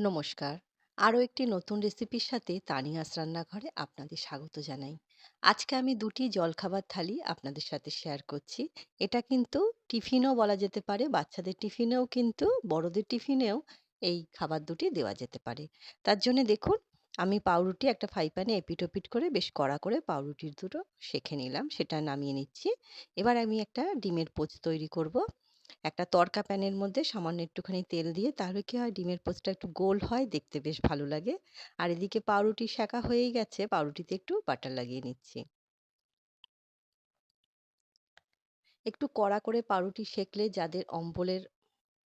নমস্কার। আরও একটি নতুন রেসিপির সাথে তানিয়াস রান্নাঘরে আপনাদের স্বাগত জানাই। আজকে আমি ২ টি জলখাবার থালি আপনাদের সাথে শেয়ার করছি। এটা কিন্তু টিফিনও বলা যেতে পারে, বাচ্চাদের টিফিনেও কিন্তু বড়দের টিফিনেও এই খাবার দুটি দেওয়া যেতে পারে। তার জন্যে দেখুন, আমি পাউরুটি একটা ফ্রাই প্যানে এপিঠ-ওপিঠ করে বেশ কড়া করে পাউরুটি দুটো সেঁকে নিলাম, সেটা নামিয়ে নিচ্ছি। এবার আমি একটা ডিমের পোচ তৈরি করব। একটা তড়কা প্যানের মধ্যে সামান্য একটুখানি তেল দিয়ে, তাহলে কি হয়, ডিমের পোচটা একটু গোল হয়, দেখতে বেশ ভালো লাগে। আর এদিকে পাউরুটি সেঁকা হয়েই গেছে, পাউরুটিতে একটু বাটার লাগিয়ে নিচ্ছি। একটু কড়া করে পাউরুটি সেঁকলে যাদের অম্বলের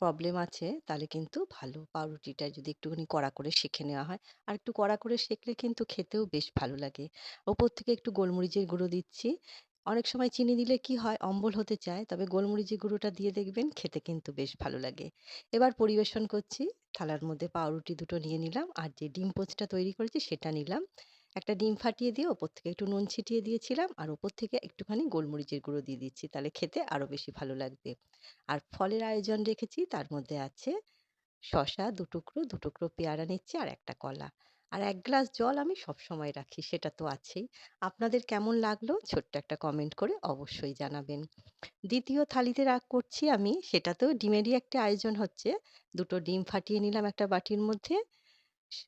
প্রবলেম আছে তাহলে কিন্তু ভালো। পাউরুটিটা যদি একটুখানি কড়া করে সেঁকে নেওয়া হয়। আর একটু কড়া করে সেঁকলে কিন্তু খেতেও বেশ ভালো লাগে। ওপর থেকে একটু গোলমরিচের গুঁড়ো দিচ্ছি। অনেক সময় চিনি দিলে কি হয়, অম্বল হতে চায়। তবে গোলমরিচের গুঁড়োটা দিয়ে দেখবেন খেতে কিন্তু বেশ ভালো লাগে। এবার পরিবেশন করছি। থালার মধ্যে পাউরুটি দুটো নিয়ে নিলাম আর যে ডিম পোচটা তৈরি করেছি সেটা নিলাম। একটা ডিম ফাটিয়ে দিয়ে ওপর থেকে একটু নুন ছিটিয়ে দিয়েছিলাম আর ওপর থেকে একটুখানি গোলমরিচের গুঁড়ো দিয়ে দিচ্ছি। তাহলে খেতে আরো বেশি ভালো লাগবে। আর ফলের আয়োজন রেখেছি, তার মধ্যে আছে শসা ২ টুকরো, ২ টুকরো পেয়ারা নিচ্ছি আর একটা কলা। আর ১ গ্লাস জল আমি সবসময় রাখি, সেটা তো আছেই। আপনাদের কেমন লাগলো ছোট্ট একটা কমেন্ট করে অবশ্যই জানাবেন। দ্বিতীয় থালিতে করছি আমি, সেটাতেও ডিমেরই একটা আয়োজন হচ্ছে। ২ টো ডিম ফাটিয়ে নিলাম একটা বাটির মধ্যে।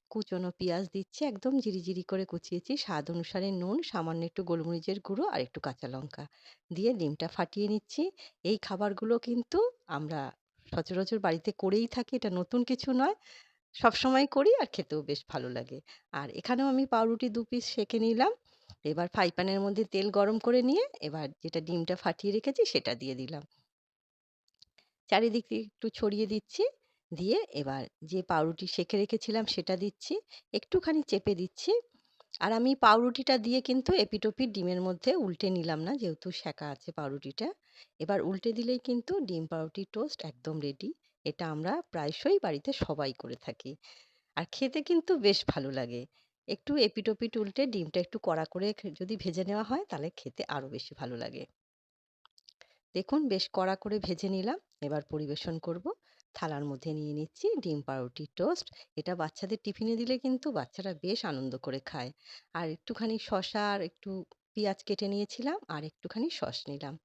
কুচনো পেঁয়াজ দিচ্ছি, একদম জিরি করে কুচিয়েছি। স্বাদ অনুসারে নুন, সামান্য একটু গোলমরিচের গুঁড়ো আর একটু কাঁচা লঙ্কা দিয়ে ডিমটা ফাটিয়ে নিচ্ছি। এই খাবারগুলো কিন্তু আমরা সচরাচর বাড়িতে করেই থাকি। এটা নতুন কিছু নয়। সবসময় করি আর খেতেও বেশ ভালো লাগে। আর এখানেও আমি পাউরুটি ২ পিস সেঁকে নিলাম। এবার ফ্রাই প্যানের মধ্যে তেল গরম করে নিয়ে এবার যেটা ডিমটা ফাটিয়ে রেখেছি সেটা দিয়ে দিলাম। চারিদিকে একটু ছড়িয়ে দিচ্ছি। দিয়ে এবার যে পাউরুটি সেঁকে রেখেছিলাম সেটা দিচ্ছি। একটুখানি চেপে দিচ্ছি। আর আমি পাউরুটিটা দিয়ে কিন্তু এপিঠ-ওপিঠ ডিমের মধ্যে উল্টে নিলাম না, যেহেতু সেঁকা আছে পাউরুটিটা। এবার উল্টে দিলেই কিন্তু ডিম পাউরুটি টোস্ট একদম রেডি। এটা আমরা প্রায়শই বাড়িতে সবাই করে থাকি। আর খেতে কিন্তু বেশ ভালো লাগে। একটু এপিঠ-ওপিঠ উল্টে ডিমটা একটু কড়া করে যদি ভেজে নেওয়া হয় তাহলে খেতে আরো বেশি ভালো লাগে। দেখুন বেশ কড়া করে ভেজে নিলাম। এবার পরিবেশন করব। থালার মধ্যে নিয়ে নিচ্ছি ডিম পাউরুটি টোস্ট। এটা বাচ্চাদের টিফিনে দিলে কিন্তু বাচ্চারা বেশ আনন্দ করে খায়। আর একটুখানি শসা আর একটু পেঁয়াজ কেটে নিয়েছিলাম আর একটুখানি সস নিলাম।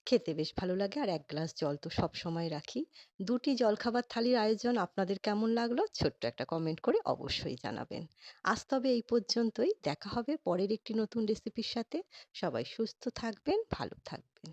খেতে বেশ ভালো লাগে আর ১ গ্লাস জল তো সবসময় রাখি। ২ টি জলখাবার থালির আয়োজন আপনাদের কেমন লাগলো ছোট্ট একটা কমেন্ট করে অবশ্যই জানাবেন। আজ তবে এই পর্যন্তই। দেখা হবে পরের একটি নতুন রেসিপির সাথে। সবাই সুস্থ থাকবেন, ভালো থাকবেন।